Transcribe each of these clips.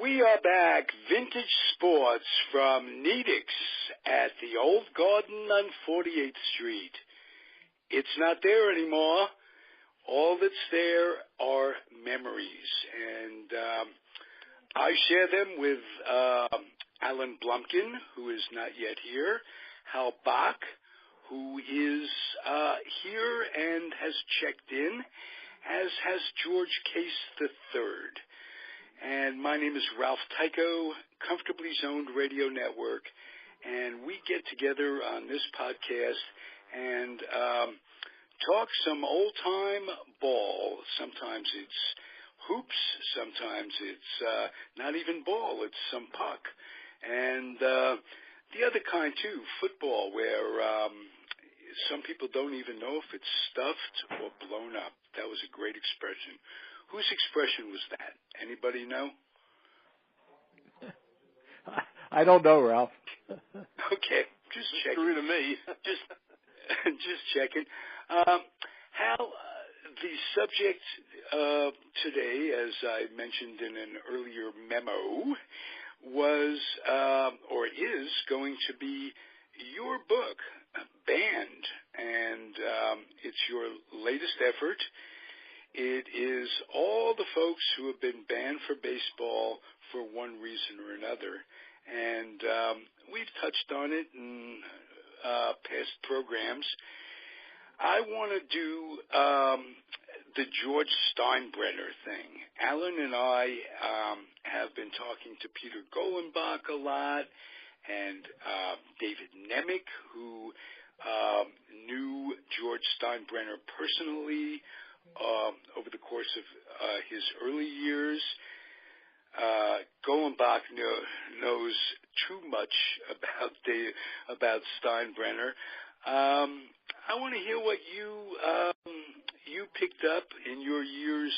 We are back. Vintage Sports from Nedick's at the Old Garden on 48th Street. It's not there anymore. All that's there are memories. And I share them with Alan Blumkin, who is not yet here, Hal Bock, who is here and has checked in, as has George Case III. And my name is Ralph Tyko, Comfortably Zoned Radio Network, and we get together on this podcast and talk some old-time ball. Sometimes it's hoops, sometimes it's not even ball, it's some puck. And the other kind, too, football, where some people don't even know if it's stuffed or blown up. That was a great expression. Whose expression was that? Anybody know? I don't know, Ralph. Okay, just checking. True to me. just checking. Hal, the subject today, as I mentioned in an earlier memo, was or is going to be your book, Banned, and it's your latest effort. It is all the folks who have been banned for baseball for one reason or another. And we've touched on it in past programs. I want to do the George Steinbrenner thing. Alan and I have been talking to Peter Golenbach a lot, and David Nedick, who knew George Steinbrenner personally over the course of his early years. Golenbach knows too much about Steinbrenner. I want to hear what you picked up in your years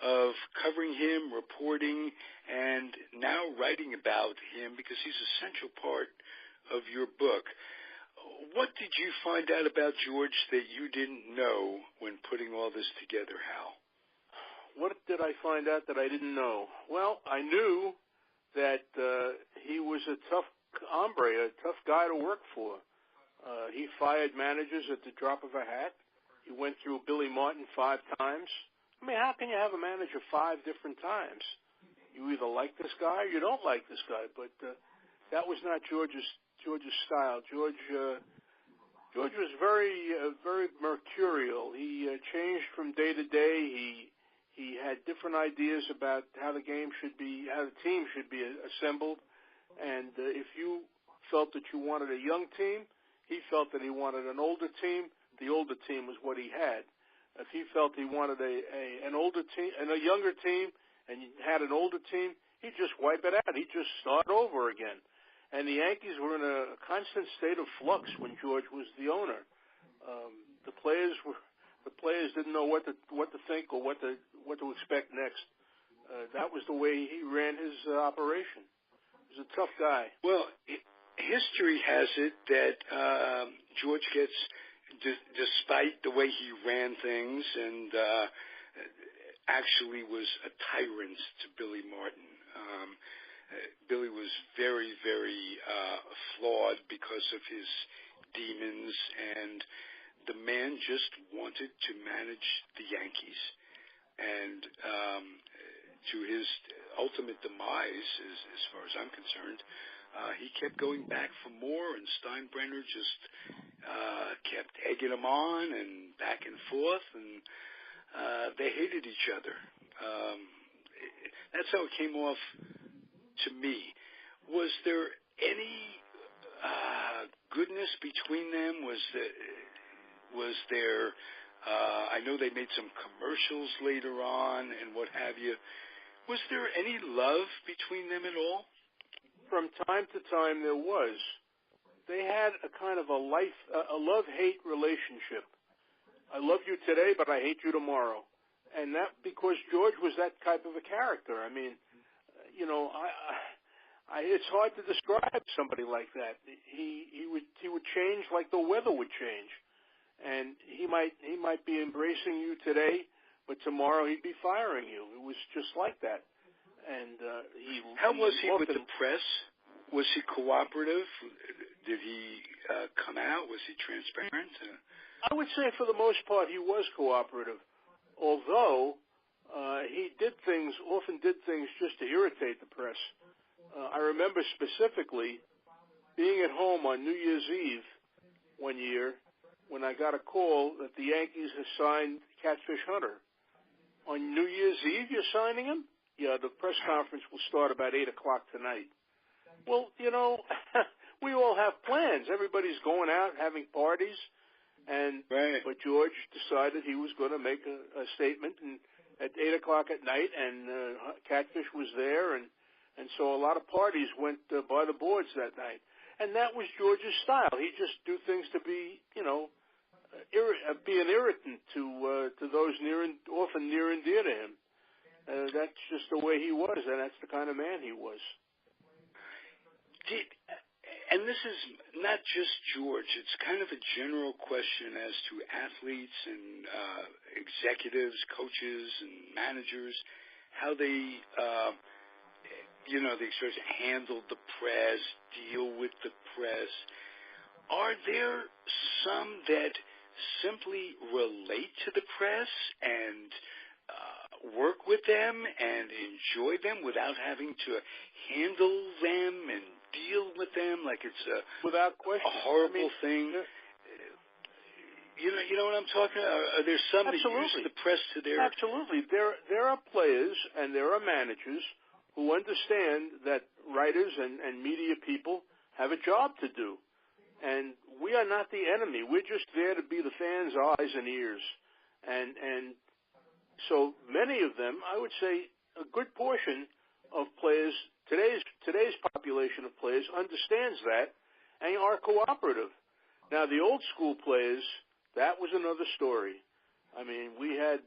of covering him, reporting, and now writing about him, because he's a central part of your book. What did you find out about George that you didn't know when putting all this together, Hal? What did I find out that I didn't know? Well, I knew that he was a tough hombre, a tough guy to work for. He fired managers at the drop of a hat. He went through Billy Martin 5 times. I mean, how can you have a manager 5 different times? You either like this guy or you don't like this guy. But that was not George's style. George was very mercurial. He changed from day to day. He had different ideas about how the game should be, how the team should be assembled. And if you felt that you wanted a young team, he felt that he wanted an older team. The older team was what he had. If he felt he wanted an older team and a younger team, and had an older team, he'd just wipe it out. He'd just start over again. And the Yankees were in a constant state of flux when George was the owner. The players didn't know what to think or what to expect next. That was the way he ran his operation. He was a tough guy. Well, history has it that George gets, despite the way he ran things, and actually was a tyrant to Billy Martin. Billy was very, very flawed because of his demons, and the man just wanted to manage the Yankees. And to his ultimate demise, as far as I'm concerned, he kept going back for more, and Steinbrenner just kept egging him on and back and forth, and they hated each other. That's how it came off to me. Was there any goodness between them? Was there I know they made some commercials later on and what have you. Was there any love between them at all? From time to time there was. They had a kind of a love-hate relationship. I love you today, but I hate you tomorrow. And that because George was that type of a character. I mean, it's hard to describe somebody like that. He would change like the weather would change, and he might be embracing you today, but tomorrow he'd be firing you. It was just like that, and How was he with the press? Was he cooperative? Did he come out? Was he transparent? I would say for the most part he was cooperative, although he often did things just to irritate the press. I remember specifically being at home on New Year's Eve one year when I got a call that the Yankees had signed Catfish Hunter. On New Year's Eve, you're signing him? Yeah, the press conference will start about 8 o'clock tonight. Well, we all have plans. Everybody's going out, having parties. But George decided he was going to make a statement at 8 o'clock at night, and Catfish was there, and so a lot of parties went by the boards that night. And that was George's style. He'd just do things to be, be an irritant to those often near and dear to him. That's just the way he was, and that's the kind of man he was. And this is not just George. It's kind of a general question as to athletes and executives, coaches, and managers, how they they sort of handle the press, deal with the press. Are there some that simply relate to the press and work with them and enjoy them without having to handle them and deal with them like it's without question a horrible thing? You know what I'm talking about? Are there some that use the press to their... Absolutely. There are players and there are managers who understand that writers and media people have a job to do. And we are not the enemy. We're just there to be the fans' eyes and ears. And so many of them, I would say a good portion of players, today's population of players understands that and are cooperative. Now, the old school players, that was another story. I mean, we had,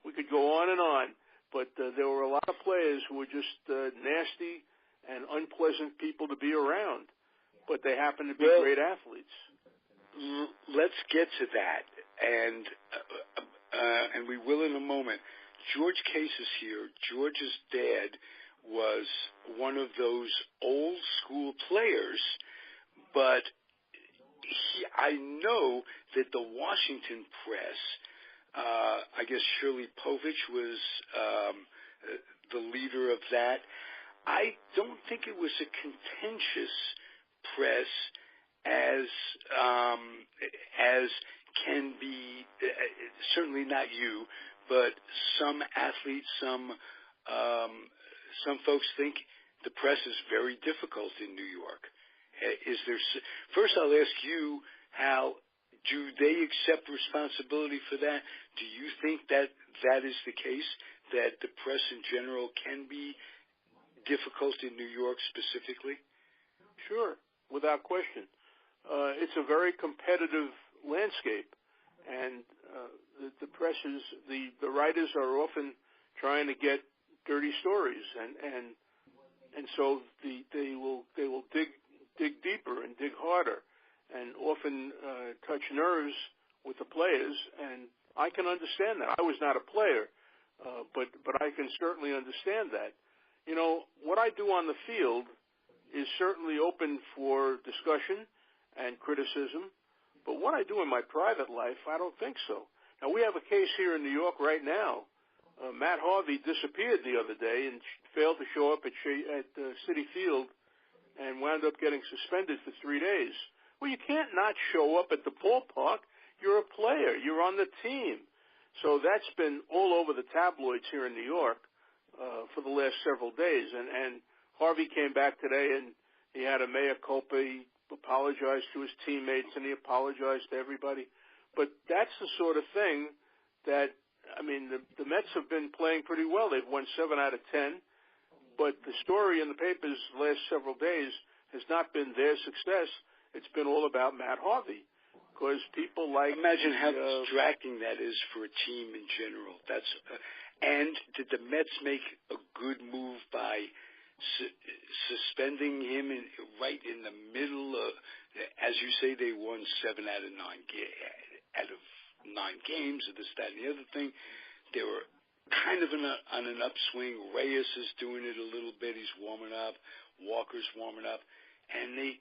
we could go on and on. But there were a lot of players who were just nasty and unpleasant people to be around. But they happened to be great athletes. Let's get to that, and we will in a moment. George Case is here. George's dad was one of those old school players, but I know that the Washington press, I guess Shirley Povich was the leader of that. I don't think it was a contentious press as can be, certainly not you, but some athletes, some folks think the press is very difficult in New York. First I'll ask you, Hal, do they accept responsibility for that? Do you think that is the case, that the press in general can be difficult in New York specifically? Sure, without question. It's a very competitive landscape, and the press is, the writers are often trying to get dirty stories, and so they will dig deeper and dig harder, and often touch nerves with the players, and I can understand that. I was not a player, but I can certainly understand that. You know, what I do on the field is certainly open for discussion and criticism, but what I do in my private life, I don't think so. Now, we have a case here in New York right now. Matt Harvey disappeared the other day and failed to show up at Citi Field and wound up getting suspended for 3 days. Well, you can't not show up at the ballpark. You're a player. You're on the team. So that's been all over the tabloids here in New York for the last several days. And Harvey came back today, and he had a mea culpa. He apologized to his teammates, and he apologized to everybody. But that's the sort of thing that, I mean, the Mets have been playing pretty well. They've won 7 out of 10. But the story in the papers the last several days has not been their success. It's been all about Matt Harvey. Because people like... Imagine how distracting that is for a team in general. And did the Mets make a good move by suspending him right in the middle of... As you say, they won 7 out of 9 games, or this, that, and the other thing. There were kind of on an upswing. Reyes is doing it a little bit. He's warming up. Walker's warming up. And they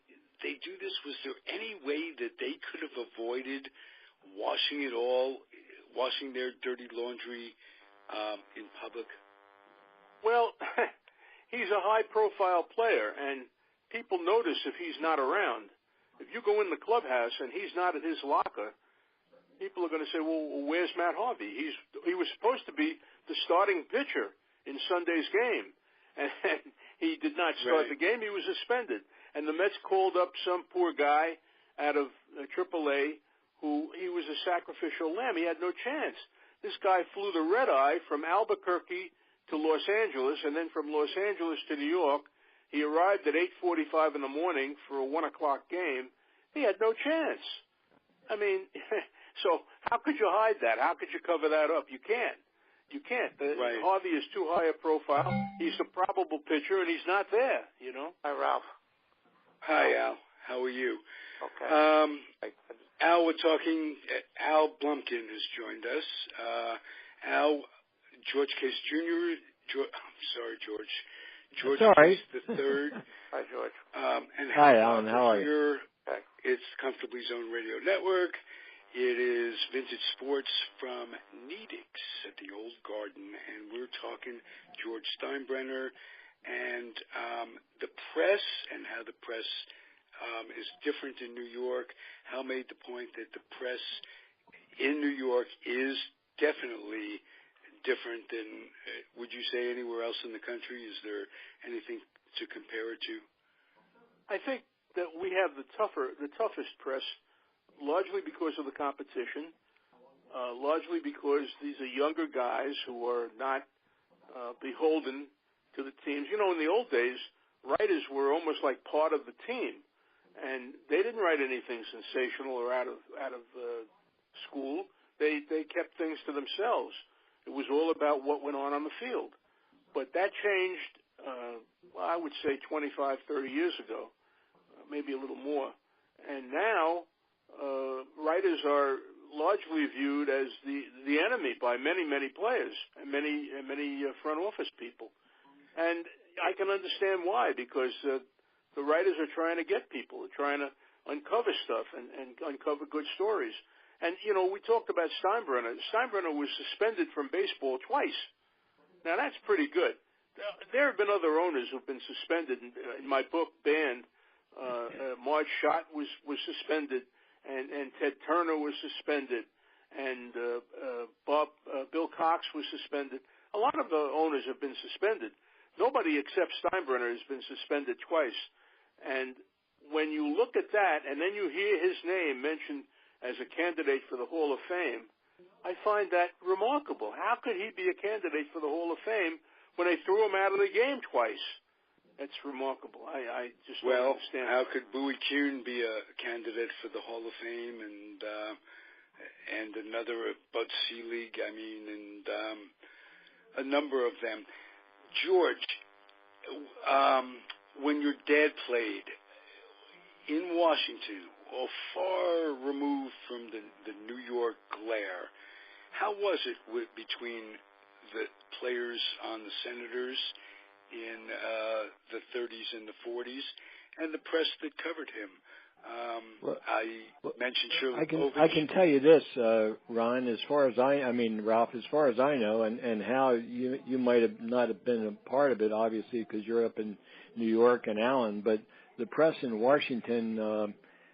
do this. Was there any way that they could have avoided washing their dirty laundry in public? Well, he's a high-profile player, and people notice if he's not around. If you go in the clubhouse and he's not at his locker, people are going to say, well, where's Matt Harvey? He was supposed to be the starting pitcher in Sunday's game, and he did not start the game. He was suspended. And the Mets called up some poor guy out of AAA who he was a sacrificial lamb. He had no chance. This guy flew the red-eye from Albuquerque to Los Angeles, and then from Los Angeles to New York. He arrived at 8:45 in the morning for a 1 o'clock game. He had no chance. I mean, so how could you hide that? How could you cover that up? You can't. You can't. Harvey is too high a profile. He's a probable pitcher, and he's not there, you know. Hi, Ralph. Hi, Al. How are you? Okay. Al, we're talking. Al Blumkin has joined us. Al, George Case Jr. I'm sorry, George. George Case the third. Hi, George. And hi, Alan. How are you? It's Comfortably Zoned Radio Network. It is Vintage Sports from Nedick's at the Old Garden, and we're talking George Steinbrenner and the press and how the press is different in New York. Hal made the point that the press in New York is definitely different than, would you say, anywhere else in the country? Is there anything to compare it to? I think that we have the toughest press, largely because of the competition, largely because these are younger guys who are not beholden to the teams. You know, in the old days, writers were almost like part of the team, and they didn't write anything sensational or out of school. They kept things to themselves. It was all about what went on the field. But that changed, I would say 25, 30 years ago, maybe a little more. And now writers are largely viewed as the enemy by many, many players and many front office people. And I can understand why, because the writers are trying to get people, they're trying to uncover stuff and uncover good stories. And, you know, we talked about Steinbrenner. Steinbrenner was suspended from baseball twice. Now, that's pretty good. There have been other owners who've been suspended. In my book, Banned, Marge Schott was suspended, and Ted Turner was suspended, and Bill Cox was suspended. A lot of the owners have been suspended. Nobody except Steinbrenner has been suspended twice. And when you look at that, and then you hear his name mentioned as a candidate for the Hall of Fame, I find that remarkable. How could he be a candidate for the Hall of Fame when they threw him out of the game twice? That's remarkable. I just don't understand. How could Bowie Kuhn be a candidate for the Hall of Fame and another Bud Selig, and a number of them. George, when your dad played in Washington, or far removed from the New York glare, how was it between the players on the Senators in the 30s and the 40s and the press that covered him? I mentioned Shirley Povich. I can tell you this, Ron, Ralph, as far as I know, and Hal, you might have not have been a part of it, obviously, because you're up in New York, and Alan, but the press in Washington,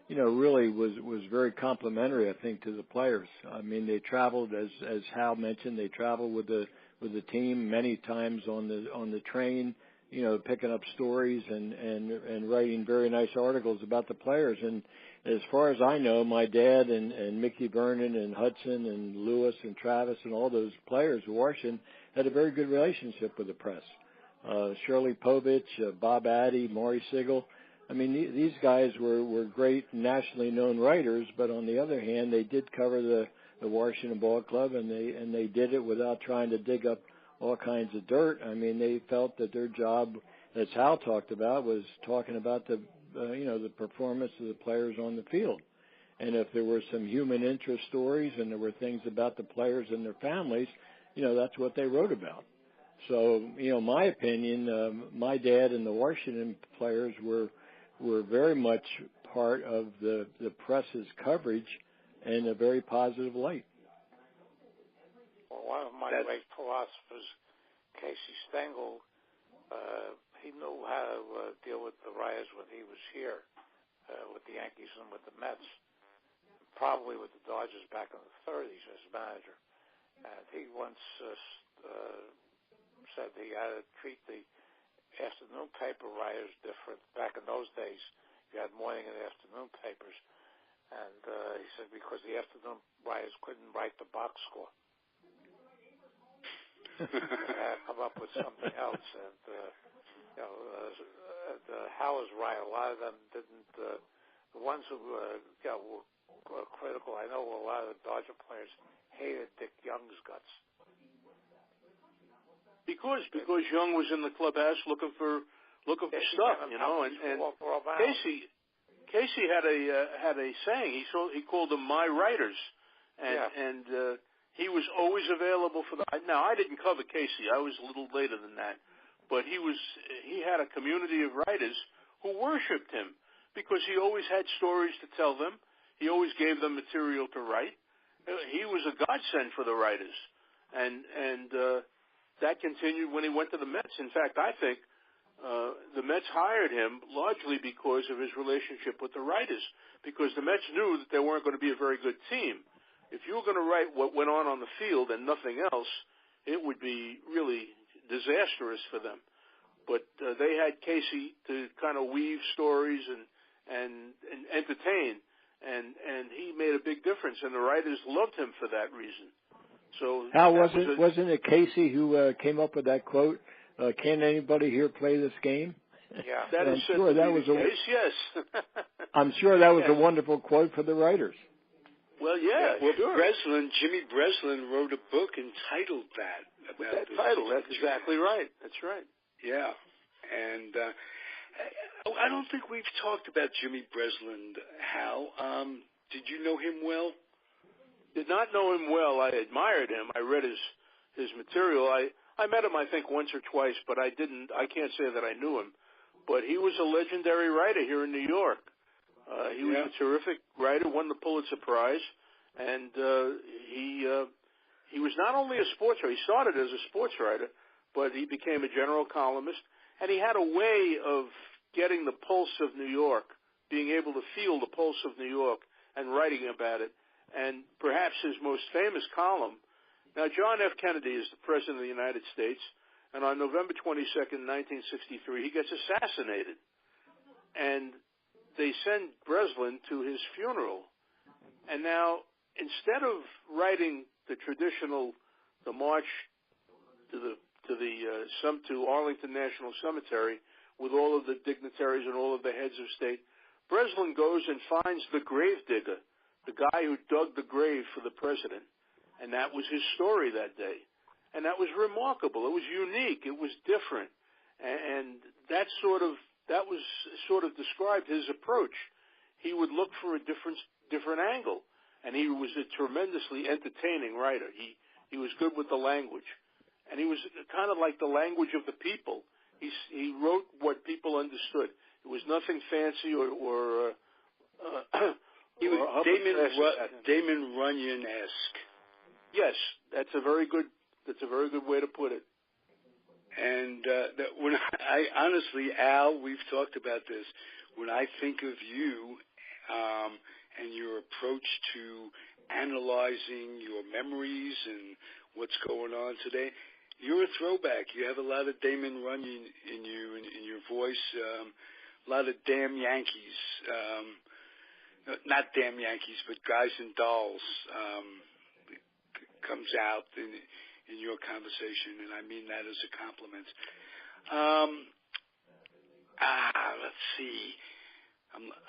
really was very complimentary, I think, to the players. I mean, they traveled, as Hal mentioned, they traveled with the team many times on the train, picking up stories and writing very nice articles about the players. And as far as I know, my dad and Mickey Vernon and Hudson and Lewis and Travis and all those players in Washington had a very good relationship with the press. Shirley Povich, Bob Addy, Maury Sigel. I mean, these guys were great nationally known writers, but on the other hand, they did cover the Washington Ball Club, and they did it without trying to dig up all kinds of dirt. I mean, they felt that their job, as Hal talked about, was talking about the performance of the players on the field. And if there were some human interest stories and there were things about the players and their families, that's what they wrote about. So, my opinion, my dad and the Washington players were very much part of the press's coverage in a very positive light. Well, one of my great philosophers, Casey Stengel, he knew how to deal with the Riders when he was here, with the Yankees and with the Mets, probably with the Dodgers back in the 30s as manager. And he once said he had to treat the afternoon paper writers different. Back in those days, you had morning and afternoon papers. And he said because the afternoon writers couldn't write the box score. They had to come up with something else. And, Hal was right. A lot of them didn't, the ones who were critical, I know a lot of the Dodger players hated Dick Young's guts. Because Young was in the clubhouse looking for stuff, and Casey had a saying. He called them my writers, and he was always available for them. Now I didn't cover Casey; I was a little later than that, but he had a community of writers who worshipped him because he always had stories to tell them. He always gave them material to write. He was a godsend for the writers, and that continued when he went to the Mets. In fact, I think the Mets hired him largely because of his relationship with the writers, because the Mets knew that they weren't going to be a very good team. If you were going to write what went on the field and nothing else, it would be really disastrous for them. But they had Casey to kind of weave stories and entertain, and he made a big difference, and the writers loved him for that reason. So Hal, wasn't it Casey who came up with that quote? Can anybody here play this game? Yeah, I'm sure that was yes. I'm sure that was a wonderful quote for the writers. Well, sure. Jimmy Breslin wrote a book entitled that. About that title, that's exactly right. That's right. Yeah, and I don't think we've talked about Jimmy Breslin, Hal. Did you know him well? Did not know him well. I admired him. I read his material. I met him, I think, once or twice, but I can't say that I knew him. But he was a legendary writer here in New York. He was a terrific writer, won the Pulitzer Prize, and he was not only a sports writer. He started as a sports writer, but he became a general columnist, and he had a way of getting the pulse of New York, being able to feel the pulse of New York and writing about it. And perhaps his most famous column. Now, John F. Kennedy is the President of the United States, and on November 22nd, 1963, he gets assassinated. And they send Breslin to his funeral. And now, instead of writing the traditional, the march to Arlington National Cemetery with all of the dignitaries and all of the heads of state, Breslin goes and finds the gravedigger, the guy who dug the grave for the president, and that was his story that day. And that was remarkable. It was unique. It was different. And that was sort of described his approach. He would look for a different angle, and he was a tremendously entertaining writer. He was good with the language, and he was kind of like the language of the people. He wrote what people understood. It was nothing fancy or he was Damon Runyon-esque. Yes, that's a very good way to put it. And when I honestly, Al, we've talked about this. When I think of you and your approach to analyzing your memories and what's going on today, you're a throwback. You have a lot of Damon Runyon in you, in your voice. A lot of damn Yankees. Not damn Yankees, but Guys and Dolls comes out in your conversation, and I mean that as a compliment. Let's see.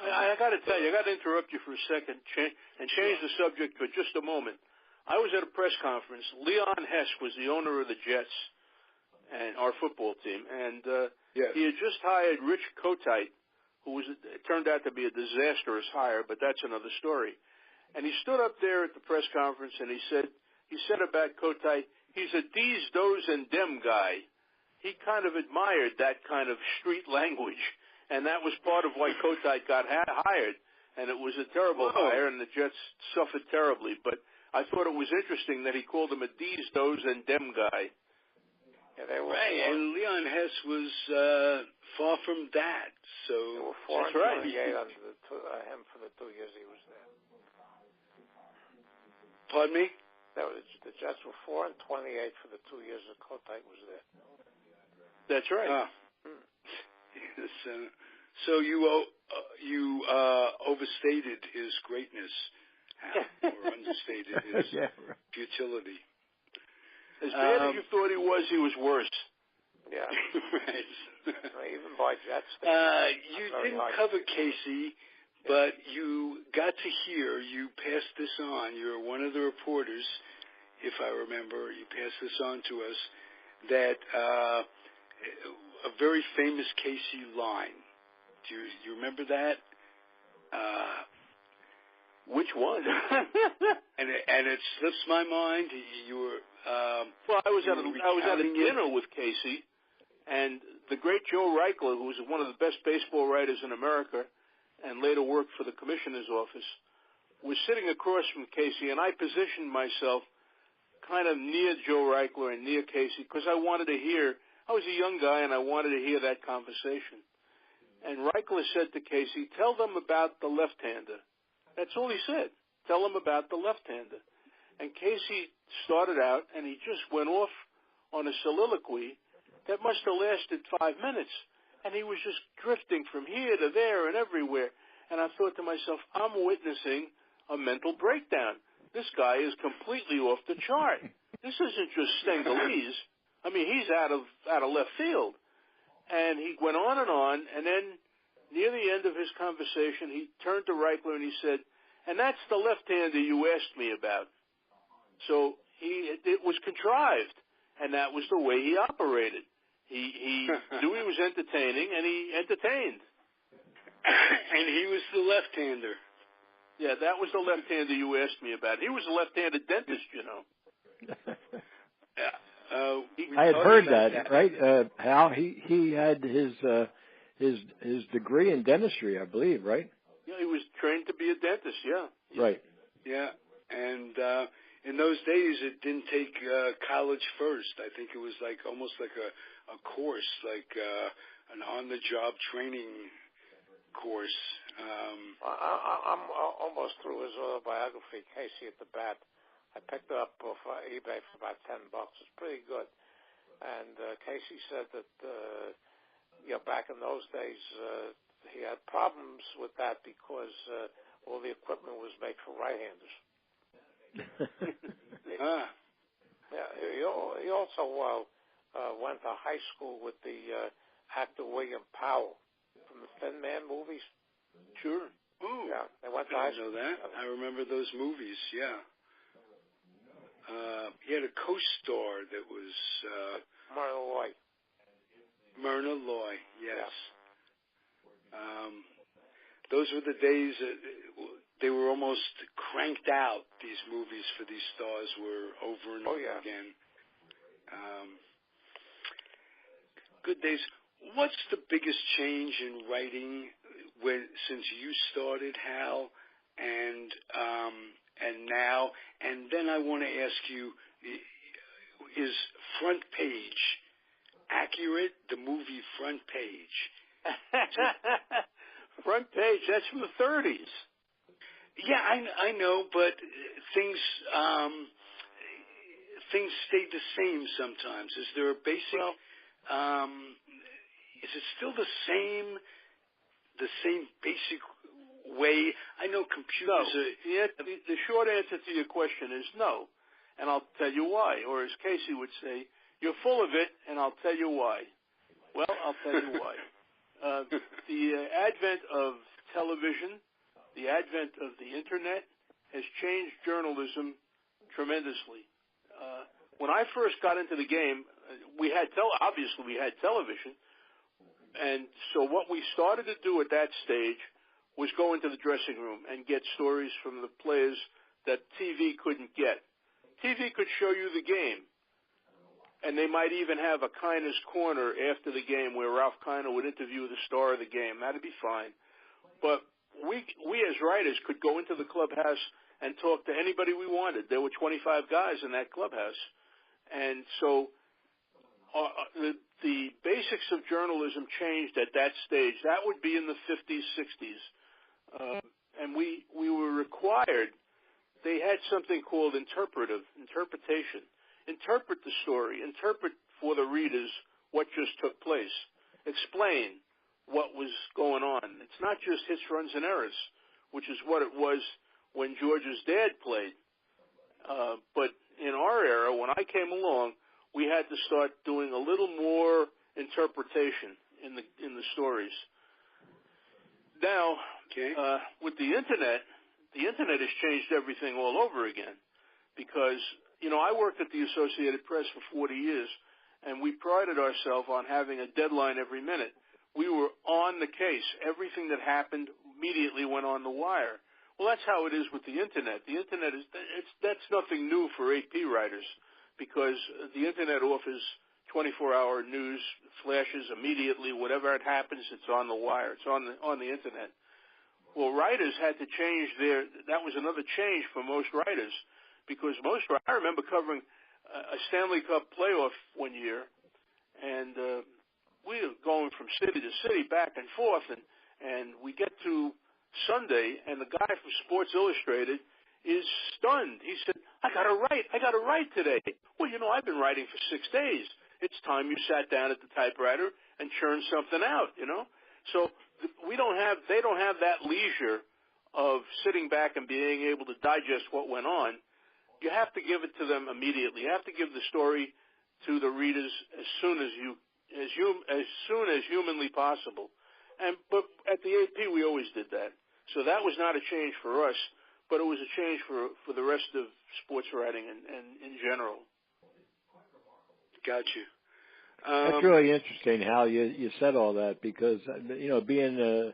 I got to tell you, I got to interrupt you for a second and change the subject for just a moment. I was at a press conference. Leon Hess was the owner of the Jets and our football team, and he had just hired Rich Kotite, who turned out to be a disastrous hire, but that's another story. And he stood up there at the press conference, and he said about Kotite, he's a D's, Do's, and Dem guy. He kind of admired that kind of street language, and that was part of why Kotite got hired. And it was a terrible hire, and the Jets suffered terribly. But I thought it was interesting that he called him a D's, Do's, and Dem guy. Yeah, they were right, and Leon Hess was far from that. So they were 4 and 28 under him for the 2 years he was there. Pardon me? The Jets were 4 and 28 for the 2 years that Kotite was there. That's right. So you overstated his greatness, or understated his futility. As bad as you thought he was worse. Yeah. Right. Even by Jets. You didn't cover Casey, but you got to hear, you passed this on, you're one of the reporters, if I remember, you passed this on to us, that a very famous Casey line. Do you remember that? Which one? and it slips my mind. You were. Well, I was at a dinner with Casey, and the great Joe Reichler, who was one of the best baseball writers in America, and later worked for the commissioner's office, was sitting across from Casey, and I positioned myself kind of near Joe Reichler and near Casey because I wanted to hear. I was a young guy, and I wanted to hear that conversation. And Reichler said to Casey, "Tell them about the left-hander." That's all he said. Tell them about the left-hander. And Casey started out, and he just went off on a soliloquy that must have lasted 5 minutes. And he was just drifting from here to there and everywhere. And I thought to myself, I'm witnessing a mental breakdown. This guy is completely off the chart. This isn't just Stengelese. I mean, he's out of left field. And he went on, and then near the end of his conversation, he turned to Reichler and he said, "And that's the left-hander you asked me about." So it was contrived, and that was the way he operated. He knew he was entertaining, and he entertained. And he was the left-hander. Yeah, that was the left-hander you asked me about. He was a left-handed dentist, you know. I had heard that, right? Hal, he had his degree in dentistry, I believe, right? Yeah, he was trained to be a dentist. Yeah. Right. Yeah, and in those days, it didn't take college first. I think it was almost like a course, like an on-the-job training course. I'm almost through his autobiography, Casey at the Bat. I picked it up off eBay for about $10. It's pretty good. And Casey said that back in those days he had problems with that because all the equipment was made for right-handers. Yeah, he also went to high school with the actor William Powell from the Thin Man movies. Sure. Ooh, yeah, they went to high school. I know that. I remember those movies. Yeah. He had a co-star that was Myrna Loy. Yes. Yeah. Those were the days. They were almost cranked out. These movies for these stars were over and over again. Good days. What's the biggest change in writing since you started, Hal, and now? And then I want to ask you, is Front Page accurate? The movie Front Page. Front Page, that's from the 30s. Yeah, I know, but things stay the same sometimes. Is there a basic? Is it still the same basic way? I know computers. No. The short answer to your question is no, and I'll tell you why. Or as Casey would say, you're full of it, and I'll tell you why. Well, I'll tell you why. The advent of television, the advent of the Internet has changed journalism tremendously. When I first got into the game, obviously we had television, and so what we started to do at that stage was go into the dressing room and get stories from the players that TV couldn't get. TV could show you the game, And they might even have a kindness corner after the game where Ralph Tyko would interview the star of the game. That'd be fine. But we as writers could go into the clubhouse and talk to anybody we wanted. There were 25 guys in that clubhouse. And so the basics of journalism changed at that stage. That would be in the 50s, 60s. And we were required. They had something called interpretation. Interpret the story. Interpret for the readers what just took place. Explain what was going on. It's not just hits, runs, and errors, which is what it was when George's dad played. But in our era, when I came along, we had to start doing a little more interpretation in the stories. Now, with the internet has changed everything all over again, because I worked at the Associated Press for 40 years, and we prided ourselves on having a deadline every minute. We were on the case. Everything that happened immediately went on the wire. Well, that's how it is with the internet. The internet that's nothing new for AP writers, because the internet offers 24-hour news flashes immediately. Whatever it happens, it's on the wire. It's on the internet. Well, writers had to change that was another change for most writers, because I remember covering a Stanley Cup playoff one year, and we were going from city to city, back and forth, and we get to Sunday, and the guy from Sports Illustrated is stunned. He said, I got to write today. Well, I've been writing for 6 days. It's time you sat down at the typewriter and churned something out, So they don't have that leisure of sitting back and being able to digest what went on. You have to give it to them immediately. You have to give the story to the readers as soon as humanly possible. But at the AP, we always did that. So that was not a change for us, but it was a change for the rest of sports writing and in general. Got you. That's really interesting how you said all that, because being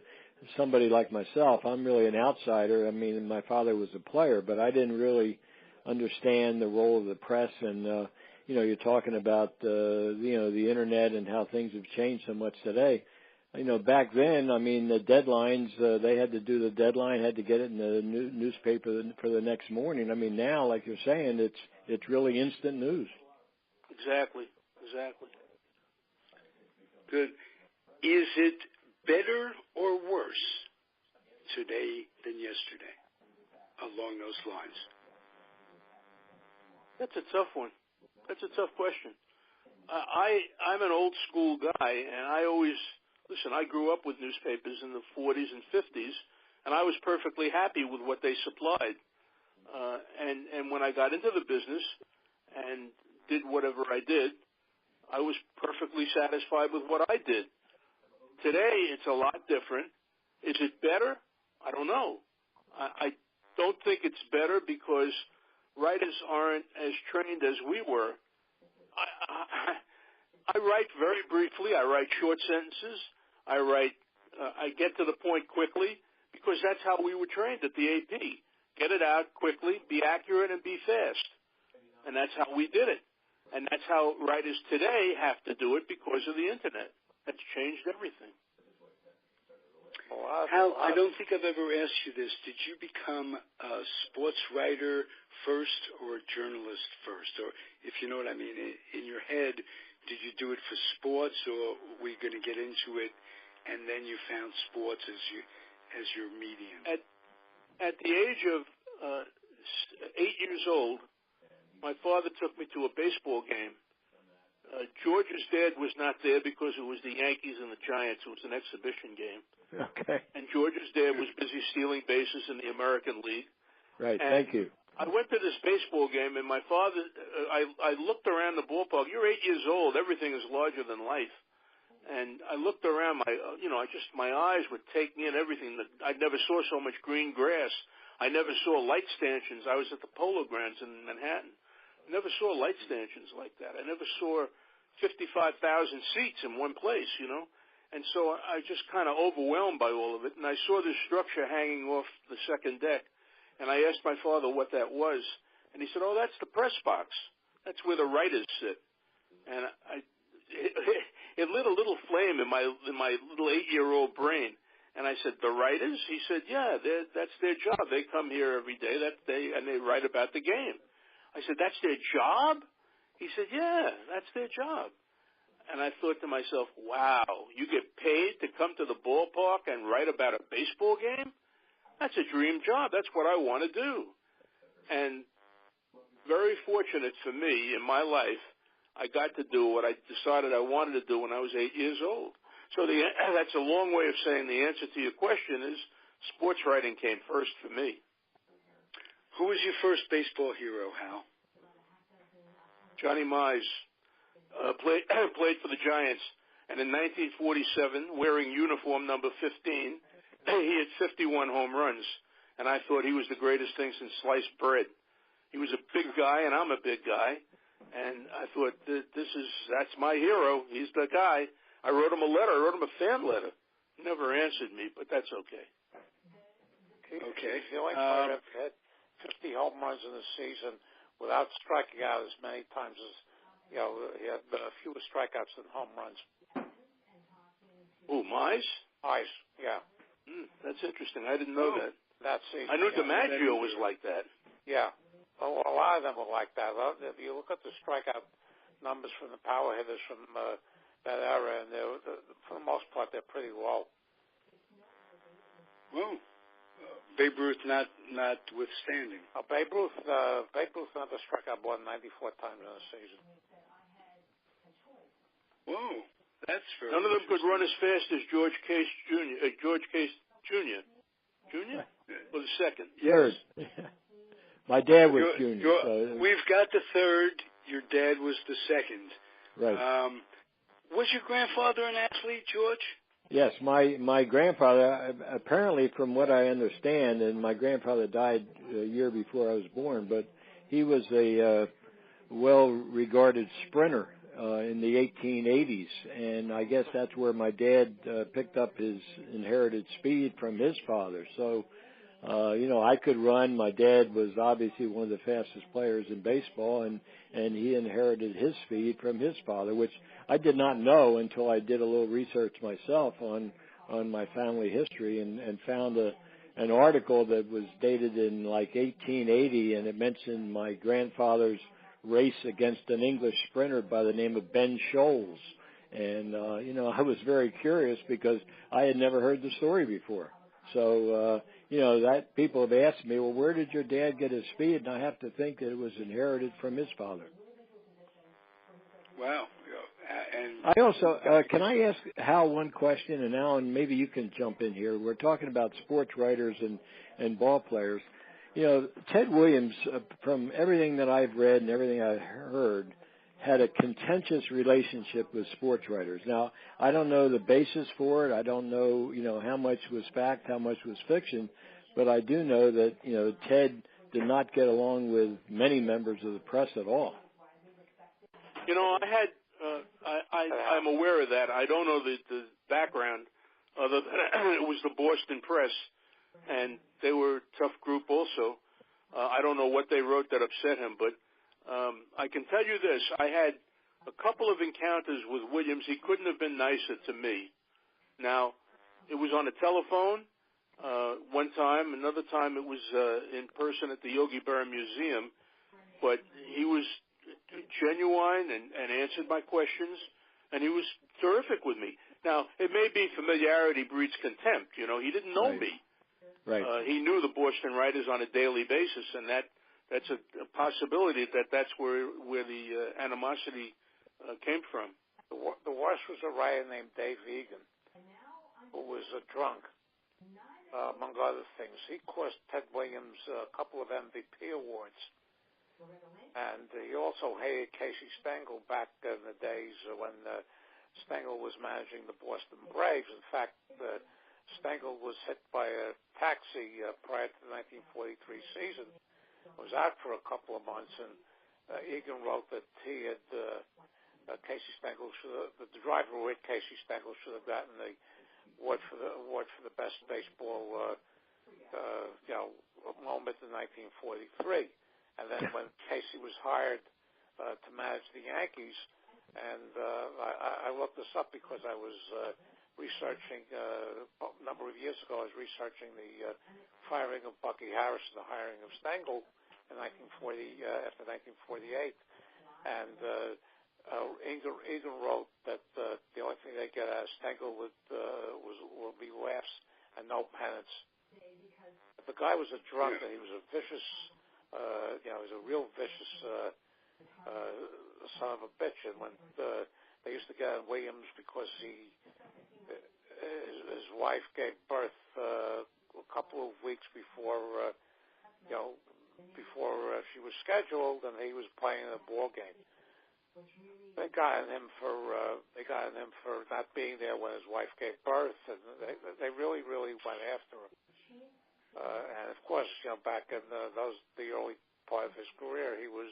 somebody like myself, I'm really an outsider. I mean, my father was a player, but I didn't really understand the role of the press, and you're talking about the internet and how things have changed so much today. Back then, I mean, the deadlines, they had to do the deadline, had to get it in the newspaper for the next morning. I mean, now, like you're saying, it's really instant news. Exactly. Good. Is it better or worse today than yesterday along those lines? That's a tough one. That's a tough question. I'm an old school guy, and I grew up with newspapers in the 40s and 50s, and I was perfectly happy with what they supplied. And when I got into the business and did whatever I did, I was perfectly satisfied with what I did. Today, it's a lot different. Is it better? I don't know. I don't think it's better, because writers aren't as trained as we were. I write very briefly. I write short sentences. I get to the point quickly, because that's how we were trained at the AP. Get it out quickly, be accurate, and be fast. And that's how we did it. And that's how writers today have to do it, because of the internet. That's changed everything. Hal, I don't think I've ever asked you this. Did you become a sports writer first or a journalist first? Or, if you know what I mean, in your head, did you do it for sports, or were you going to get into it and then you found sports as your medium? At the age of 8 years old, my father took me to a baseball game. George's dad was not there because it was the Yankees and the Giants. It was an exhibition game. Okay. And George's dad was busy stealing bases in the American League. Right, and thank you. I went to this baseball game, and my father, I looked around the ballpark. You're 8 years old. Everything is larger than life. And I looked around. My eyes were taking in everything. I never saw so much green grass. I never saw light stanchions. I was at the Polo Grounds in Manhattan. I never saw light stanchions like that. I never saw 55,000 seats in one place, And so I just kind of overwhelmed by all of it. And I saw this structure hanging off the second deck. And I asked my father what that was. And he said, oh, that's the press box. That's where the writers sit. and it lit a little flame in my little 8-year-old brain. And I said, the writers? He said, yeah, that's their job. They come here every day and they write about the game. I said, that's their job? He said, yeah, that's their job. And I thought to myself, wow, you get paid to come to the ballpark and write about a baseball game? That's a dream job. That's what I want to do. And very fortunate for me in my life, I got to do what I decided I wanted to do when I was 8 years old. So that's a long way of saying the answer to your question is sports writing came first for me. Who was your first baseball hero, Hal? Johnny Mize played for the Giants, and in 1947, wearing uniform number 15, he had 51 home runs, and I thought he was the greatest thing since sliced bread. He was a big guy, and I'm a big guy, and I thought that's my hero. He's the guy. I wrote him a letter. I wrote him a fan letter. He never answered me, but that's okay. Okay. The only player that had 50 home runs in the season without striking out as many times as, he had fewer strikeouts than home runs. Ooh, Mize? Mize, yeah. That's interesting. I didn't know that. That season. I knew DiMaggio was like that. Yeah. A lot of them were like that. If you look at the strikeout numbers from the power hitters from that era, and for the most part, they're pretty low. Well, Babe Ruth notwithstanding. Babe Ruth never struck out more than 94 times in a season. Whoa, that's very None of them could run as fast as George Case Jr. George Case Jr. Jr. was the second. Third. My dad was junior. We've got the third. Your dad was the second. Right. Was your grandfather an athlete, George? Yes, my grandfather, apparently from what I understand, and my grandfather died a year before I was born, but he was a well-regarded sprinter in the 1880s, and I guess that's where my dad picked up his inherited speed from his father. So, I could run. My dad was obviously one of the fastest players in baseball, and he inherited his speed from his father, which I did not know until I did a little research myself on my family history and found an article that was dated in like 1880, and it mentioned my grandfather's race against an English sprinter by the name of Ben Scholes. And, I was very curious because I had never heard the story before. So, that people have asked me, well, where did your dad get his speed? And I have to think that it was inherited from his father. Wow. And I also, can I ask Hal one question? And Alan, maybe you can jump in here. We're talking about sports writers and ball players. Ted Williams, from everything that I've read and everything I've heard, had a contentious relationship with sports writers. Now, I don't know the basis for it. I don't know, how much was fact, how much was fiction, but I do know that, Ted did not get along with many members of the press at all. I'm aware of that. I don't know the background other than it was the Boston Press, and they were a tough group also. I don't know what they wrote that upset him, but I can tell you this. I had a couple of encounters with Williams. He couldn't have been nicer to me. Now, it was on a telephone one time. Another time it was in person at the Yogi Berra Museum. But he was genuine and answered my questions, and he was terrific with me. Now, it may be familiarity breeds contempt. He didn't know me. Right. He knew the Boston writers on a daily basis, and that's a possibility that's where the animosity came from. The worst was a writer named Dave Egan, who was a drunk, among other things. He cost Ted Williams a couple of MVP awards. And he also hated Casey Stengel back in the days when Stengel was managing the Boston Braves. In fact, Stengel was hit by a taxi prior to the 1943 season. Was out for a couple of months, and Egan wrote that he had Casey Stengel the driver who hit Casey Stengel should have gotten the award for the best baseball moment in 1943. And then when Casey was hired to manage the Yankees, And I looked this up because I was researching, a number of years ago, I was researching the firing of Bucky Harris and the hiring of Stengel in after 1948. And Egan wrote that the only thing they get out of Stengel will be laughs and no penance. But the guy was a drunk, and he was a vicious, he was a real vicious son of a bitch. And when they used to get on Williams because his wife gave birth a couple of weeks before she was scheduled, and he was playing a ball game. They got on him for not being there when his wife gave birth, and they really went after him. And of course, back in the early part of his career, he was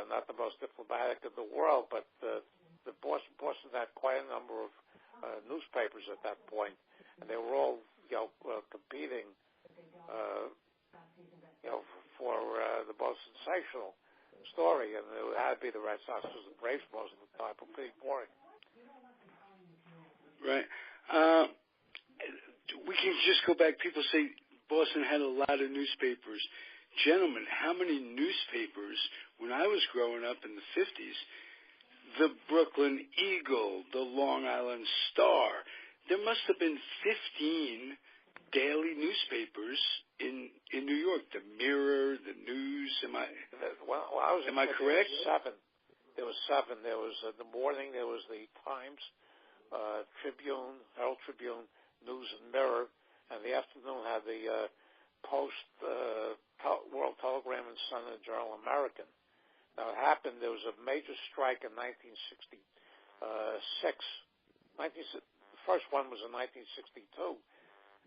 not the most diplomatic in the world, but the Boston had quite a number of newspapers at that point, and they were all competing for the most sensational story, and it had to be the Red Sox because the Braves most of the time were pretty boring. Right. We can just go back. People say Boston had a lot of newspapers. Gentlemen, how many newspapers, when I was growing up in the 50s, the Brooklyn Eagle, the Long Island Star, there must have been 15 daily newspapers in New York. The Mirror, the News. Am I correct? There was seven. There was in the morning. There was the Times, Tribune, Herald Tribune, News and Mirror, and the afternoon had the Post, World Telegram and Sun and Journal American. Now it happened. There was a major strike in 1966. The first one was in 1962.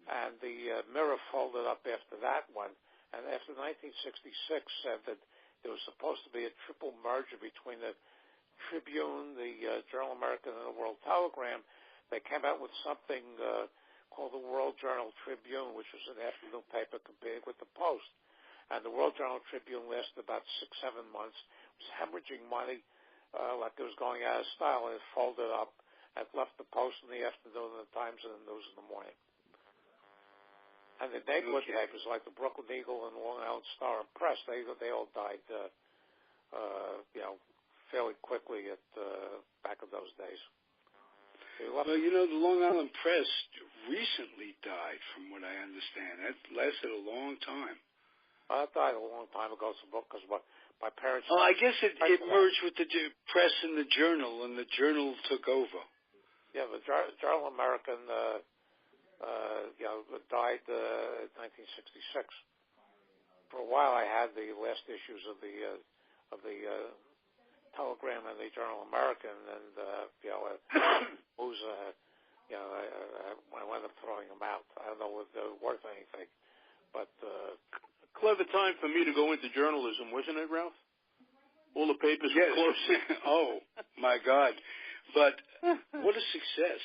And the Mirror folded up after that one. And after 1966 said that there was supposed to be a triple merger between the Tribune, the Journal American, and the World Telegram. They came out with something called the World Journal Tribune, which was an afternoon paper competing with the Post. And the World Journal Tribune lasted about 6-7 months. It was hemorrhaging money like it was going out of style, and it folded up and left the Post in the afternoon and the Times and the News in the morning. And the neighborhood papers like the Brooklyn Eagle and the Long Island Star and Press, they all died, fairly quickly back in those days. Well, the Long Island Press recently died, from what I understand. That lasted a long time. It died a long time ago because my parents... Oh, I guess it merged with the Press and the Journal, and the Journal took over. Yeah, the Journal American... died in 1966. For a while, I had the last issues of the Telegram and the Journal American, and I wound up throwing them out. I don't know if they're worth anything, but clever time for me to go into journalism, wasn't it, Ralph? All the papers were closing. Oh my God! But what a success!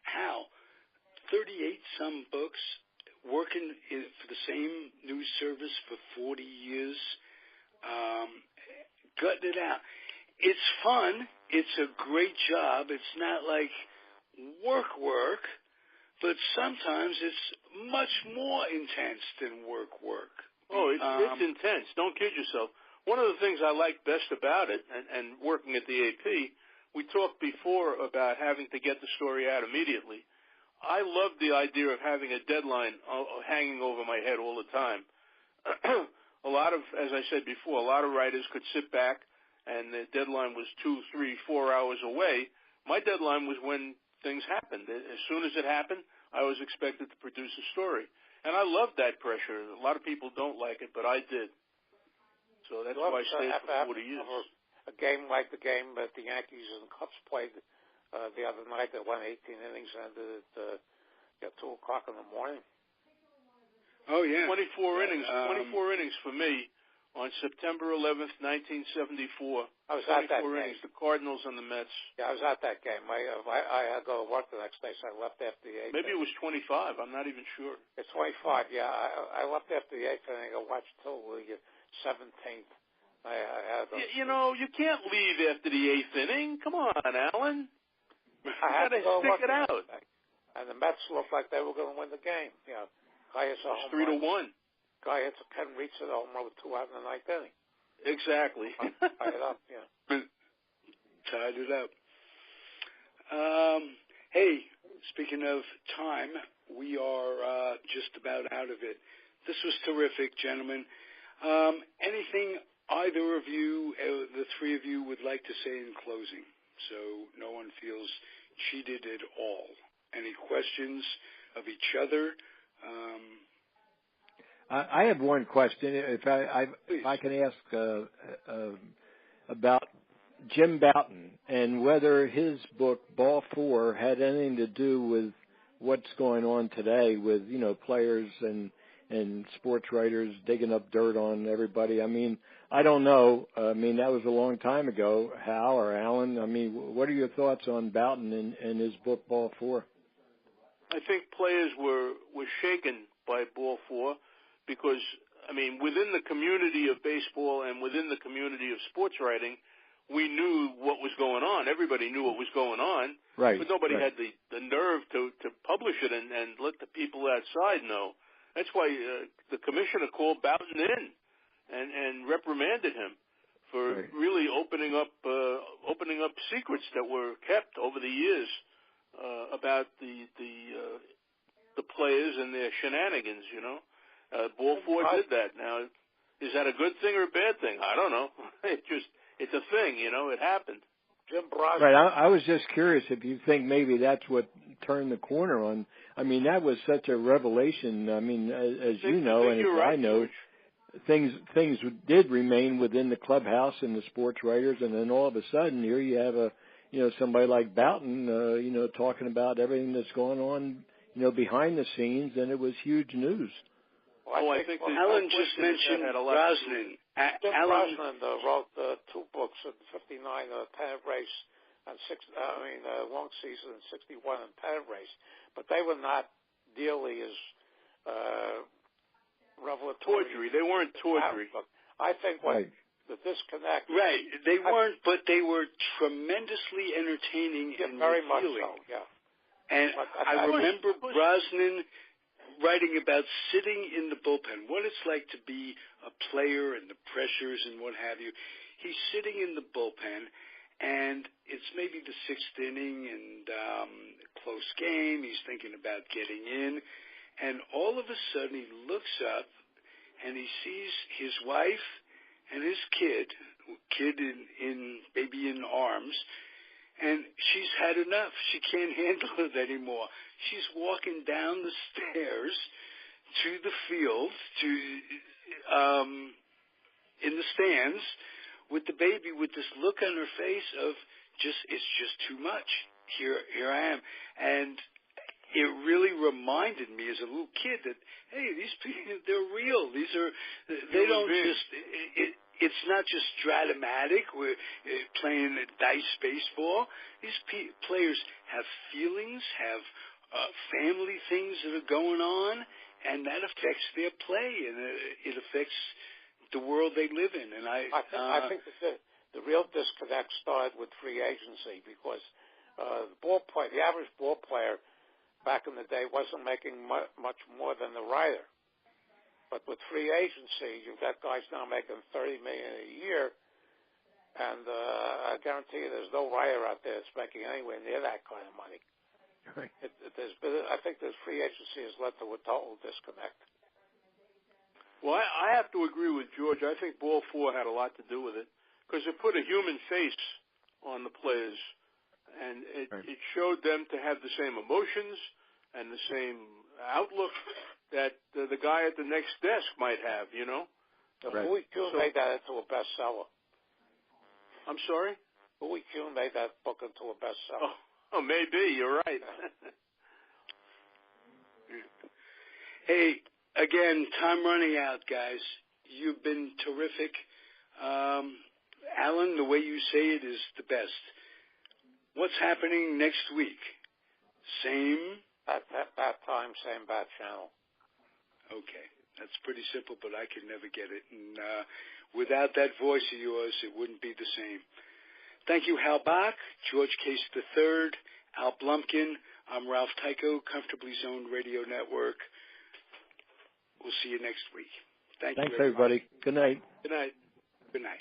Hal. 38-some books, working for the same news service for 40 years, gutting it out. It's fun. It's a great job. It's not like work, but sometimes it's much more intense than work. Oh, it's intense. Don't kid yourself. One of the things I like best about it, and working at the AP, we talked before about having to get the story out immediately. I love the idea of having a deadline hanging over my head all the time. As I said before, a lot of writers could sit back and the deadline was 2, 3, 4 hours away. My deadline was when things happened. As soon as it happened, I was expected to produce a story. And I love that pressure. A lot of people don't like it, but I did. So that's why I stayed for 40 years. A game like the game that the Yankees and Cubs played the other night that went 18 innings and ended at 2 o'clock in the morning. Oh, yeah. 24 innings. 24 innings for me on September 11th, 1974. I was at that game. Innings, the Cardinals and the Mets. Yeah, I was at that game. I had to go to work the next day, so I left after the 8th. Maybe it was 25. I'm not even sure. It's 25, yeah. I left after the 8th inning. I watched till the 17th I had you can't leave after the 8th inning. Come on, Alan. I had to go stick it out. And the Mets looked like they were going to win the game. Guy hits a home run. 3-1. Guy hits a Ken reaches a home run with 2 out in the 9th inning. Exactly. Tied it up, Tied it up. Hey, speaking of time, we are just about out of it. This was terrific, gentlemen. Anything either of you, the three of you, would like to say in closing, so no one feels cheated at all? Any questions of each other? I have one question. If I can ask about Jim Bouton and whether his book Ball 4 had anything to do with what's going on today with players and sports writers digging up dirt on everybody. I mean, I don't know. I mean, that was a long time ago. Hal or Alan, I mean, what are your thoughts on Bouton and his book Ball 4? I think players were shaken by Ball 4 because, I mean, within the community of baseball and within the community of sports writing, we knew what was going on. Everybody knew what was going on. Right. But nobody had the nerve to publish it and let the people outside know. That's why the commissioner called Bouton in and reprimanded him for really opening up secrets that were kept over the years about the players and their shenanigans. Ball 4 did that. Now, is that a good thing or a bad thing? I don't know. It's a thing. It happened. Jim Brosnan. Right. I was just curious if you think maybe that's what turned the corner on. I mean, that was such a revelation. I mean, as you know, and as I know, things did remain within the clubhouse and the sports writers, and then all of a sudden here you have somebody like Bouton, talking about everything that's going on, behind the scenes, and it was huge news. Well, I think Alan just mentioned Brosnan. Jim Brosnan wrote 2 books in '59, Pennant Race, and Long Season in '61 and Pennant Race, but they were not nearly as revelatory. Tawdry. They weren't tawdry. I think the disconnect. Right. They weren't, but they were tremendously entertaining and very much revealing. so. Yeah. And I remember Brosnan writing about sitting in the bullpen, what it's like to be a player and the pressures and what have you. He's sitting in the bullpen, and it's maybe the 6th inning and close game. He's thinking about getting in, and all of a sudden he looks up and he sees his wife and his kid in baby in arms, and she's had enough. She can't handle it anymore. She's walking down the stairs to the field, in the stands, with the baby, with this look on her face of it's just too much. Here I am, and it really reminded me as a little kid that these people, they're real. They don't just. It's not just dramatic. We're playing dice baseball. These players have feelings, have family things that are going on, and that affects their play, and it affects the world they live in. And I think the real disconnect started with free agency because the average ball player back in the day wasn't making much more than the writer. But with free agency, you've got guys now making $30 million a year, and I guarantee you there's no writer out there that's making anywhere near that kind of money. Right. I think this free agency has led to a total disconnect. Well, I have to agree with George. I think Ball 4 had a lot to do with it because it put a human face on the players, and it showed them to have the same emotions and the same outlook that the guy at the next desk might have, Bowie Kuhn made that into a bestseller. I'm sorry? Bowie Kuhn made that book into a bestseller. Oh, maybe. You're right. Hey, again, time running out, guys. You've been terrific. Alan, the way you say it is the best. What's happening next week? Same? At that time, same bat channel. Okay. That's pretty simple, but I can never get it. And Without that voice of yours, it wouldn't be the same. Thank you, Hal Bock, George Case III, Al Blumkin. I'm Ralph Tyko, Comfortably Zoned Radio Network. We'll see you next week. Thanks, everybody. Good night. Good night. Good night.